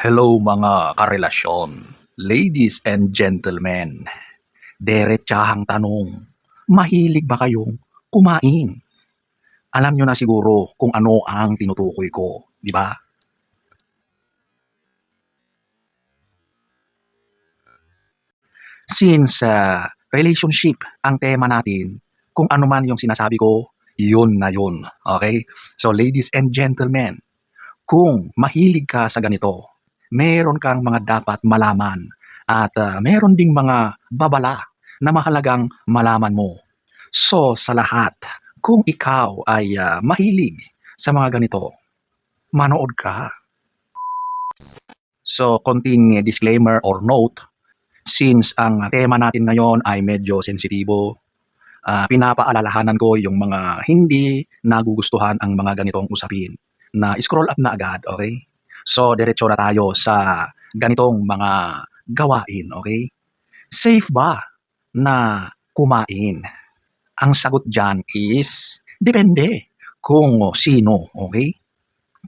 Hello mga karelasyon, ladies and gentlemen. Derechahang tanong, mahilig ba kayong kumain? Alam nyo na siguro kung ano ang tinutukoy ko, di ba? Since relationship ang tema natin, kung ano man yung sinasabi ko, yun na yun. Okay? So ladies and gentlemen, kung mahilig ka sa ganito, meron kang mga dapat malaman at meron ding mga babala na mahalagang malaman mo. So sa lahat, kung ikaw ay mahilig sa mga ganito, manood ka. So konting disclaimer or note, since ang tema natin ngayon ay medyo sensitibo, pinapaalalahanan ko yung mga hindi nagugustuhan ang mga ganitong usapin na scroll up na agad, okay? So, diretso na tayo sa ganitong mga gawain, okay? Safe ba na kumain? Ang sagot dyan is, depende kung sino, okay?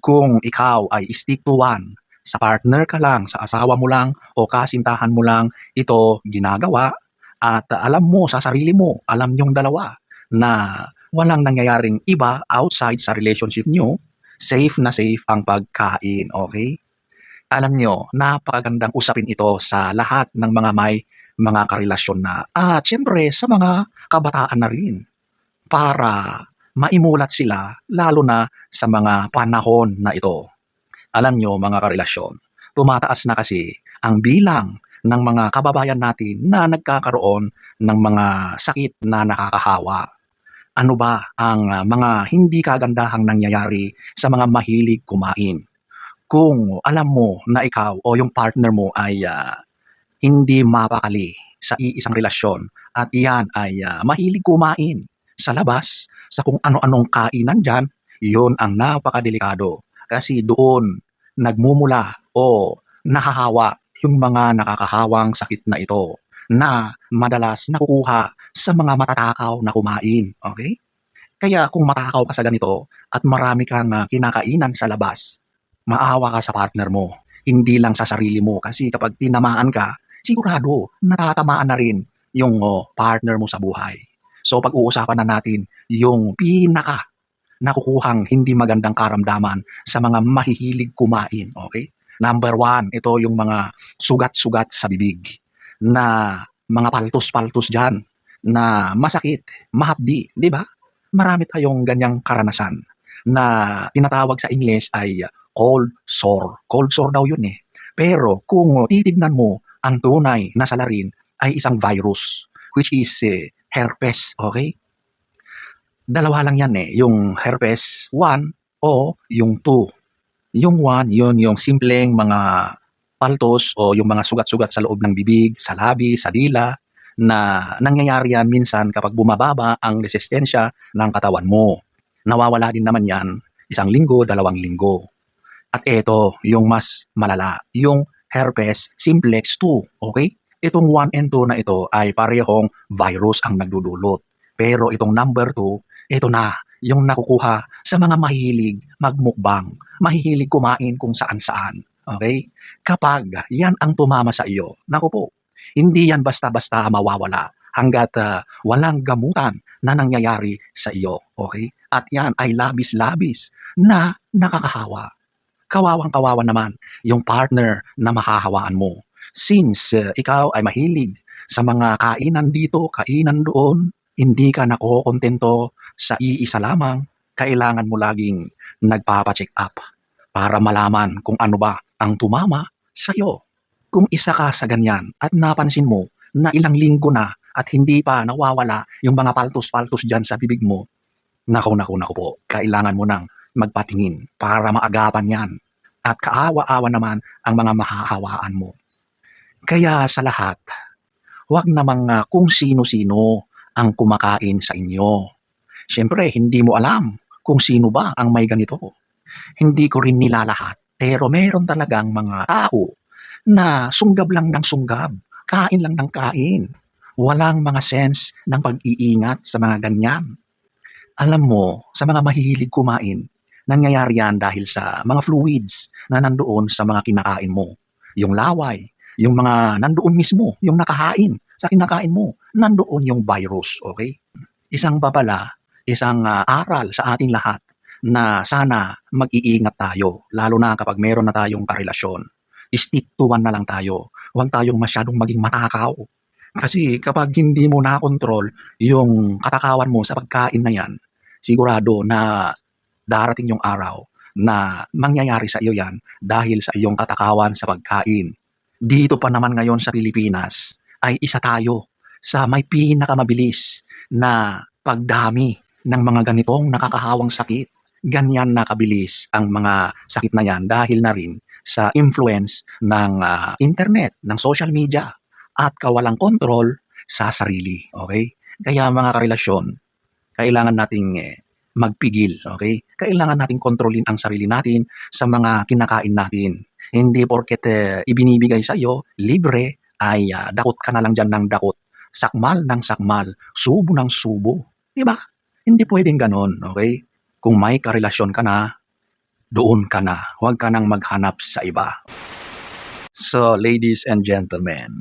Kung ikaw ay stick to one, sa partner ka lang, sa asawa mo lang, o kasintahan mo lang ito ginagawa, at alam mo sa sarili mo, alam yung dalawa, na walang nangyayaring iba outside sa relationship nyo, safe na safe ang pagkain, okay? Alam nyo, napakagandang usapin ito sa lahat ng mga may mga karelasyon na, at syempre sa mga kabataan na rin, para maimulat sila lalo na sa mga panahon na ito. Alam nyo mga karelasyon, tumataas na kasi ang bilang ng mga kababayan natin na nagkakaroon ng mga sakit na nakakahawa. Ano ba ang mga hindi kagandahang nangyayari sa mga mahilig kumain? Kung alam mo na ikaw o yung partner mo ay hindi mapakali sa iisang relasyon at iyan ay mahilig kumain sa labas, sa kung ano-anong kainan dyan, yun ang napakadelikado. Kasi doon nagmumula o nahahawa yung mga nakakahawang sakit na ito na madalas nakukuha sa mga matatakaw na kumain. Okay? Kaya kung matakaw ka sa ganito at marami kang kinakainan sa labas, maawa ka sa partner mo, hindi lang sa sarili mo. Kasi kapag tinamaan ka, sigurado natatamaan na rin yung partner mo sa buhay. So pag-uusapan na natin yung pinaka nakukuhang hindi magandang karamdaman sa mga mahihilig kumain. Okay? Number one, ito yung mga sugat-sugat sa bibig na mga paltos-paltos dyan na masakit, mahapdi, di ba? Marami tayong ganyang karanasan na tinatawag sa English ay cold sore. Cold sore daw yun eh. Pero kung titignan mo, ang tunay na salarin ay isang virus, which is herpes, okay? Dalawa lang yan eh, yung herpes 1 o yung 2. Yung 1, yun yung simpleng mga paltos o yung mga sugat-sugat sa loob ng bibig, sa labi, sa dila, na nangyayari yan minsan kapag bumababa ang resistensya ng katawan mo. Nawawala din naman yan 1 linggo, 2 linggo. At ito, yung mas malala, yung herpes simplex 2, okay? Itong 1 and 2 na ito ay parehong virus ang nagdudulot. Pero itong number 2, ito na, yung nakukuha sa mga mahilig magmukbang, mahihilig kumain kung saan-saan. Okay? Kapag yan ang tumama sa iyo, naku po, hindi yan basta-basta mawawala hanggat walang gamutan na nangyayari sa iyo. Okay? At yan ay labis-labis na nakakahawa. Kawawang-kawawa naman yung partner na mahahawaan mo. Since ikaw ay mahilig sa mga kainan dito, kainan doon, hindi ka nakokontento sa iisa lamang, kailangan mo laging nagpapa-check up para malaman kung ano ba ang tumama sa'yo. Kung isa ka sa ganyan at napansin mo na ilang linggo na at hindi pa nawawala yung mga paltos-paltos dyan sa bibig mo, naku po, kailangan mo nang magpatingin para maagapan yan. At kaawa-awa naman ang mga mahahawaan mo. Kaya sa lahat, huwag namang kung sino-sino ang kumakain sa inyo. Siyempre, hindi mo alam kung sino ba ang may ganito. Hindi ko rin nilalahat, pero meron talagang mga tao na sunggab lang ng sunggab, kain lang ng kain. Walang mga sense ng pag-iingat sa mga ganyan. Alam mo, sa mga mahihilig kumain, Nangyayari yan dahil sa mga fluids na nandoon sa mga kinakain mo. Yung laway, yung mga nandoon mismo, yung nakahain sa kinakain mo, nandoon yung virus, okay? Isang babala, isang aral sa ating lahat na sana mag-iingat tayo, lalo na kapag meron na tayong karelasyon. Stick to one na lang tayo. Huwag tayong masyadong maging matakaw. Kasi kapag hindi mo nakontrol yung katakawan mo sa pagkain na yan, sigurado na darating yung araw na mangyayari sa iyo yan dahil sa iyong katakawan sa pagkain. Dito pa naman ngayon sa Pilipinas ay isa tayo sa may pinakamabilis na pagdami ng mga ganitong nakakahawang sakit. Ganyan na kabilis ang mga sakit na yan dahil na rin sa influence ng internet, ng social media at kawalang kontrol sa sarili. Okay? Kaya mga karelasyon, kailangan nating magpigil, okay? Kailangan nating kontrolin ang sarili natin sa mga kinakain natin. Hindi porket ibinibigay sa iyo libre ay dakot ka na lang diyan ng dakot. Sakmal ng sakmal, subo ng subo. 'Di ba? Hindi pwedeng gano'n, okay? Kung may karelasyon ka na, doon ka na. Huwag ka nang maghanap sa iba. So, ladies and gentlemen,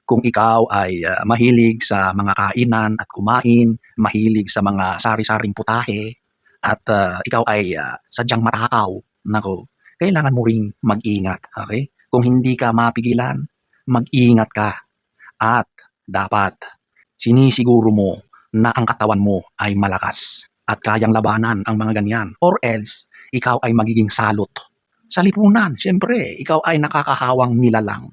kung ikaw ay mahilig sa mga kainan at kumain, mahilig sa mga sari-saring putahe, at ikaw ay sadyang matakaw, nako, kailangan mo ring mag-ingat, okay? Kung hindi ka mapigilan, mag-ingat ka at dapat sinisiguro mo na ang katawan mo ay malakas at kayang labanan ang mga ganyan. Or else, ikaw ay magiging salot sa lipunan. Siyempre, ikaw ay nakakahawang nilalang.